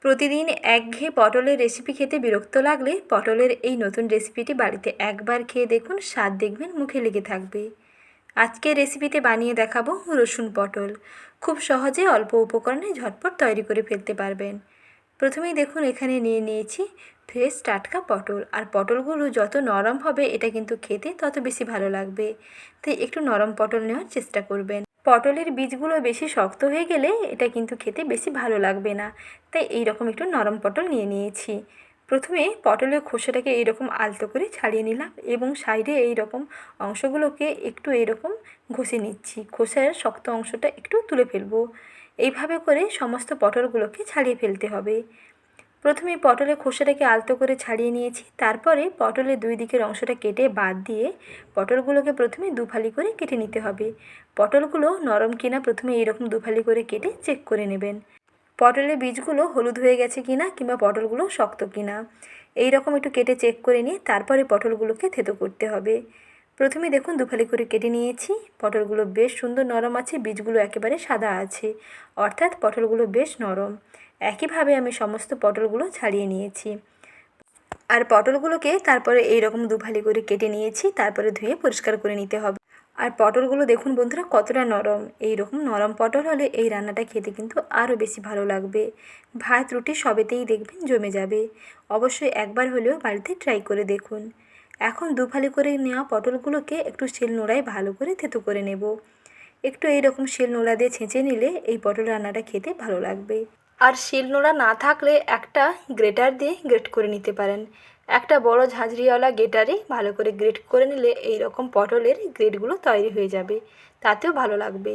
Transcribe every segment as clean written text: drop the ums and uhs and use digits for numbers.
প্রতিদিন একঘেয়ে পটলের রেসিপি খেতে বিরক্ত লাগলে পটলের এই নতুন রেসিপিটি বাড়িতে একবার খেয়ে দেখুন, স্বাদ দেখবেন মুখে লেগে থাকবে। আজকের রেসিপিতে বানিয়ে দেখাবো রসুন পটল। খুব সহজে অল্প উপকরণে ঝটপট তৈরি করে ফেলতে পারবেন। প্রথমেই দেখুন এখানে নিয়ে নিয়েছি ফ্রেশ টাটকা পটল। আর পটলগুলো যত নরম হবে এটা কিন্তু খেতে তত বেশি ভালো লাগবে, তাই একটু নরম পটল নেওয়ার চেষ্টা করবেন। পটলের বীজগুলো বেশি শক্ত হয়ে গেলে এটা কিন্তু খেতে বেশি ভালো লাগবে না, তাই এইরকম একটু নরম পটল নিয়ে নিয়েছি। প্রথমে পটলের খোসাটাকে এইরকম আলতো করে ছাড়িয়ে নিলাম এবং সাইডে এইরকম অংশগুলোকে একটু এইরকম ঘষে নিচ্ছি। খোসার শক্ত অংশটা একটু তুলে ফেলবো। এইভাবে করে সমস্ত পটলগুলোকে ছাড়িয়ে ফেলতে হবে। প্রথমে পটলের খোসাটাকে আলতো করে ছাড়িয়ে নিয়েছি, তারপরে পটলের দুই দিকের অংশটা কেটে বাদ দিয়ে পটলগুলোকে প্রথমে দুফালি করে কেটে নিতে হবে। পটলগুলো নরম কিনা প্রথমে এইরকম দুফালি করে কেটে চেক করে নেবেন। পটলের বীজগুলো হলুদ হয়ে গেছে কিনা কিংবা পটলগুলো শক্ত কিনা এই রকম একটু কেটে চেক করে নিয়ে তারপরে পটলগুলোকে থেতো করতে হবে। প্রথমে দেখুন দুফালি করে কেটে নিয়েছি। পটলগুলো বেশ সুন্দর নরম আছে, বীজগুলো একেবারে সাদা আছে, অর্থাৎ পটলগুলো বেশ নরম। একইভাবে আমি সমস্ত পটলগুলো ছাড়িয়ে নিয়েছি। আর পটলগুলোকে তারপরে এইরকম দুফালি করে কেটে নিয়েছি, তারপরে ধুয়ে পরিষ্কার করে নিতে হবে। আর পটলগুলো দেখুন বন্ধুরা কতটা নরম। এই রকম নরম পটল হলে এই রান্নাটা খেতে কিন্তু আরও বেশি ভালো লাগবে। ভাত রুটি সবেতেই দেখবেন জমে যাবে। অবশ্যই একবার হলেও বাড়িতে ট্রাই করে দেখুন। এখন দুফালি করে নেওয়া পটলগুলোকে একটু শিলনোড়ায় ভালো করে থেতো করে নেব। একটু এইরকম শিলনোড়া দিয়ে ছেঁচে নিলে এই পটল রান্নাটা খেতে ভালো লাগবে। আর শিলনোড়া না থাকলে একটা গ্রেটার দিয়ে গ্রেট করে নিতে পারেন। একটা বড় ঝাঁঝরিওয়ালা গ্রেটারে ভালো করে গ্রেট করে নিলে এই রকম পটলের গ্রেটগুলো তৈরি হয়ে যাবে, তাতেও ভালো লাগবে।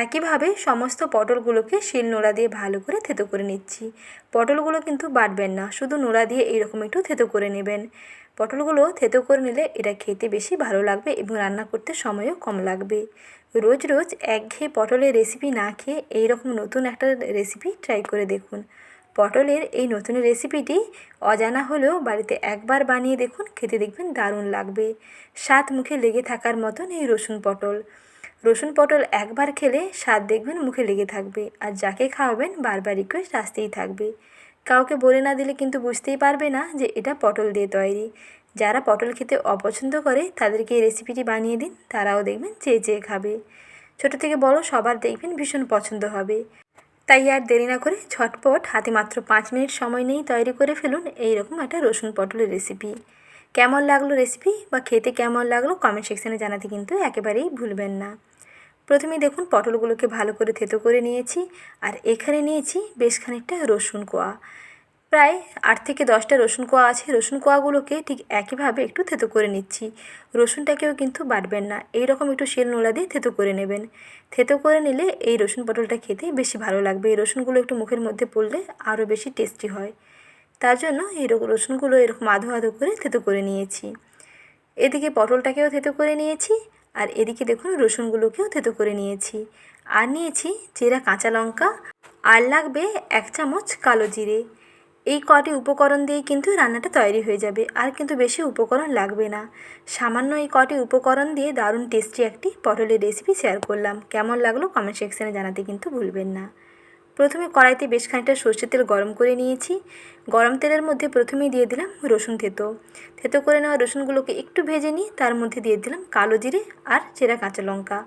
একইভাবে সমস্ত পটলগুলোকে শিলনোড়া দিয়ে ভালো করে থেতো করে নিচ্ছি। পটলগুলো কিন্তু বাটবেন না, শুধু নোড়া দিয়ে এইরকম একটু থেতো করে নেবেন। পটলগুলো থেতো করে নিলে এটা খেতে বেশি ভালো লাগবে এবং রান্না করতে সময়ও কম লাগবে। রোজ রোজ একঘেয়ে পটলের রেসিপি না খেয়ে এইরকম নতুন একটা রেসিপি ট্রাই করে দেখুন। পটলের এই নতুন রেসিপিটি অজানা হলেও বাড়িতে একবার বানিয়ে দেখুন, খেতে দেখবেন দারুণ লাগবে। স্বাদ মুখে লেগে থাকার মতন এই রসুন পটল। রসুন পটল একবার খেলে স্বাদ দেখবেন মুখে লেগে থাকবে, আর যাকে খাওয়াবেন বারবার রিকোয়েস্ট আসতেই থাকবে। কাউকে বলে না দিলে কিন্তু বুঝতেই পারবে না যে এটা পটল দিয়ে তৈরি। যারা পটল খেতে অপছন্দ করে তাদেরকে এই রেসিপিটি বানিয়ে দিন, তারাও দেখবেন চেয়ে চেয়ে খাবে। ছোটো থেকে বড় সবার দেখবেন ভীষণ পছন্দ হবে। তাই আর দেরি না করে ঝটপট হাতে মাত্র 5 মিনিট সময় নিয়েই তৈরি করে ফেলুন এইরকম একটা রসুন পটলের রেসিপি। কেমন লাগলো রেসিপি বা খেতে কেমন লাগলো কমেন্ট সেকশানে জানাতে কিন্তু একেবারেই ভুলবেন না। প্রথমেই দেখুন পটলগুলোকে ভালো করে থেতো করে নিয়েছি। আর এখানে নিয়েছি বেশ খানিকটা রসুন কোয়া। প্রায় 8 থেকে 10টা রসুন কোয়া আছে। রসুন কোয়াগুলোকে ঠিক একইভাবে একটু থেতো করে নিচ্ছি। রসুনটাকেও কিন্তু বাটবেন না, এইরকম একটু শিলনোড়া দিয়ে থেতো করে নেবেন। থেতো করে নিলে এই রসুন পটলটা খেতে বেশি ভালো লাগবে। এই রসুনগুলো একটু মুখের মধ্যে পড়লে আরও বেশি টেস্টি হয়। তার জন্য এই রসুনগুলো এরকম আধো আধো করে থেতো করে নিয়েছি। এদিকে পটলটাকেও থেতো করে নিয়েছি, আর এদিকে দেখুন রসুনগুলোকেও থেতো করে নিয়েছি। আর নিয়েছি চেরা কাঁচা লঙ্কা, আর লাগবে 1 চামচ কালো জিরে। এই কটি উপকরণ দিয়েই কিন্তু রান্নাটা তৈরি হয়ে যাবে, আর কিন্তু বেশি উপকরণ লাগবে না। সামান্য এই কটি উপকরণ দিয়ে দারুণ টেস্টি একটি পটলের রেসিপি শেয়ার করলাম। কেমন লাগলো কমেন্ট সেকশানে জানাতে কিন্তু ভুলবেন না। প্রথমে কড়াইতে বেশ খানিকটা সর্ষের তেল গরম করে নিয়েছি। গরম তেলের মধ্যে প্রথমেই দিয়ে দিলাম রসুন থেতো। থেতো করে নেওয়া রসুনগুলোকে একটু ভেজে নিয়ে তার মধ্যে দিয়ে দিলাম কালো জিরে আর চেরা কাঁচা লঙ্কা।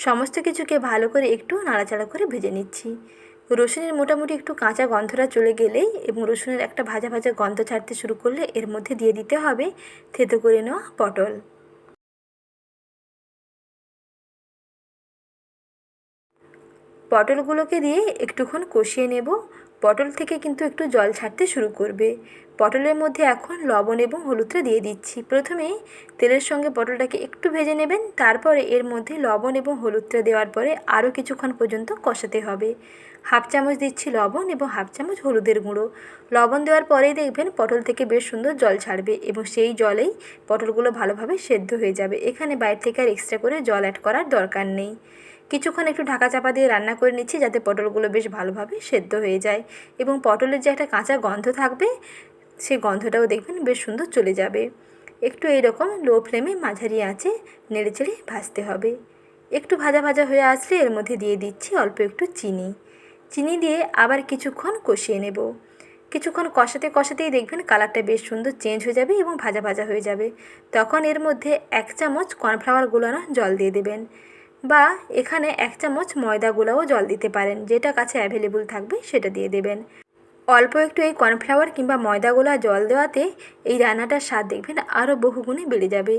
সমস্ত কিছুকে ভালো করে একটু নাড়াচাড়া করে ভেজে নিচ্ছি। রসুনের মোটামুটি একটু কাঁচা গন্ধটা চলে গেলেই এবং রসুনের একটা ভাজা ভাজা গন্ধ ছাড়তে শুরু করলে এর মধ্যে দিয়ে দিতে হবে থেতো করে নেওয়া পটল। পটলগুলোকে দিয়ে একটুক্ষণ কষিয়ে নেব। পটল থেকে কিন্তু একটু জল ছাড়তে শুরু করবে। পটলের মধ্যে এখন লবণ এবং হলুদটা দিয়ে দিচ্ছি। প্রথমেই তেলের সঙ্গে পটলটাকে একটু ভেজে নেবেন, তারপরে এর মধ্যে লবণ এবং হলুদটা দেওয়ার পরে আরও কিছুক্ষণ পর্যন্ত কষাতে হবে। 1/2 চামচ দিচ্ছি লবণ এবং 1/2 চামচ হলুদের গুঁড়ো। লবণ দেওয়ার পরেই দেখবেন পটল থেকে বেশ সুন্দর জল ছাড়বে এবং সেই জলেই পটলগুলো ভালোভাবে সেদ্ধ হয়ে যাবে। এখানে বাইরে থেকে আর এক্সট্রা করে জল অ্যাড করার দরকার নেই। কিছুক্ষণ একটু ঢাকা চাপা দিয়ে রান্না করে নিচ্ছি যাতে পটলগুলো বেশ ভালোভাবে সেদ্ধ হয়ে যায় এবং পটলের যে একটা কাঁচা গন্ধ থাকবে সেই গন্ধটাও দেখবেন বেশ সুন্দর চলে যাবে। একটু এইরকম লো ফ্লেমে মাঝারি আঁচে নেড়েচেড়ে ভাজতে হবে। একটু ভাজা ভাজা হয়ে আসলে এর মধ্যে দিয়ে দিচ্ছি অল্প একটু চিনি। চিনি দিয়ে আবার কিছুক্ষণ কষিয়ে নেব। কিছুক্ষণ কষাতে কষাতেই দেখবেন কালারটা বেশ সুন্দর চেঞ্জ হয়ে যাবে এবং ভাজা ভাজা হয়ে যাবে। তখন এর মধ্যে 1 চামচ কর্নফ্লাওয়ার গুলানো জল দিয়ে দেবেন, বা এখানে 1 চামচ ময়দা গুলাও জল দিতে পারেন, যেটা কাছে অ্যাভেলেবল থাকবে সেটা দিয়ে দেবেন। অল্প একটু এই কর্নফ্লাওয়ার কিংবা ময়দা গোলা জল দেওয়াতে এই রান্নাটার স্বাদ দেখবেন আরও বহুগুণে বেড়ে যাবে।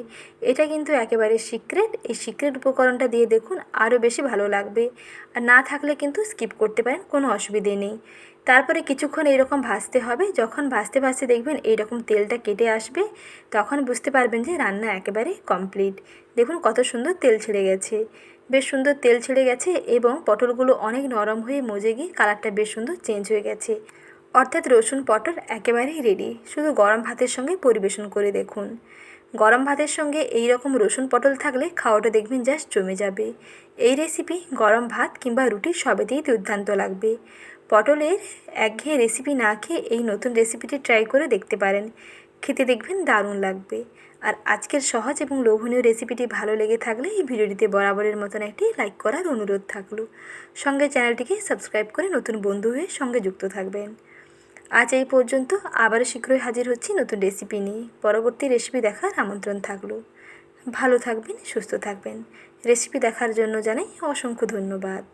এটা কিন্তু একেবারে সিক্রেট। এই সিক্রেট উপকরণটা দিয়ে দেখুন আরও বেশি ভালো লাগবে। আর না থাকলে কিন্তু স্কিপ করতে পারেন, কোনো অসুবিধে নেই। তারপরে কিছুক্ষণ এইরকম ভাজতে হবে। যখন ভাজতে ভাজতে দেখবেন এইরকম তেলটা কেটে আসবে, তখন বুঝতে পারবেন যে রান্না একেবারে কমপ্লিট। দেখুন কত সুন্দর তেল ছেড়ে গেছে, বেশ সুন্দর তেল ছেড়ে গেছে এবং পটলগুলো অনেক নরম হয়ে মজে গিয়ে কালারটা বেশ সুন্দর চেঞ্জ হয়ে গেছে। অর্থাৎ রসুন পটল একেবারেই রেডি। শুধু গরম ভাতের সঙ্গে পরিবেশন করে দেখুন। গরম ভাতের সঙ্গে এই রকম রসুন পটল থাকলে খাওয়াটা দেখবেন জাস্ট জমে যাবে। এই রেসিপি গরম ভাত কিংবা রুটি সবেতেই দুর্দান্ত লাগবে। পটলের একঘেয়ে রেসিপি না খেয়ে এই নতুন রেসিপিটি ট্রাই করে দেখতে পারেন, খেতে দেখবেন দারুণ লাগবে। আর আজকের সহজ এবং লোভনীয় রেসিপিটি ভালো লেগে থাকলে এই ভিডিওটিতে বরাবরের মতন একটি লাইক করার অনুরোধ থাকলো। সঙ্গে চ্যানেলটিকে সাবস্ক্রাইব করে নতুন বন্ধু হয়ে সঙ্গে যুক্ত থাকবেন। আজ এই পর্যন্ত। আবারও শীঘ্রই হাজির হচ্ছি নতুন রেসিপি নিয়ে। পরবর্তী রেসিপি দেখার আমন্ত্রণ থাকলো। ভালো থাকবেন, সুস্থ থাকবেন। রেসিপি দেখার জন্য জানাই অসংখ্য ধন্যবাদ।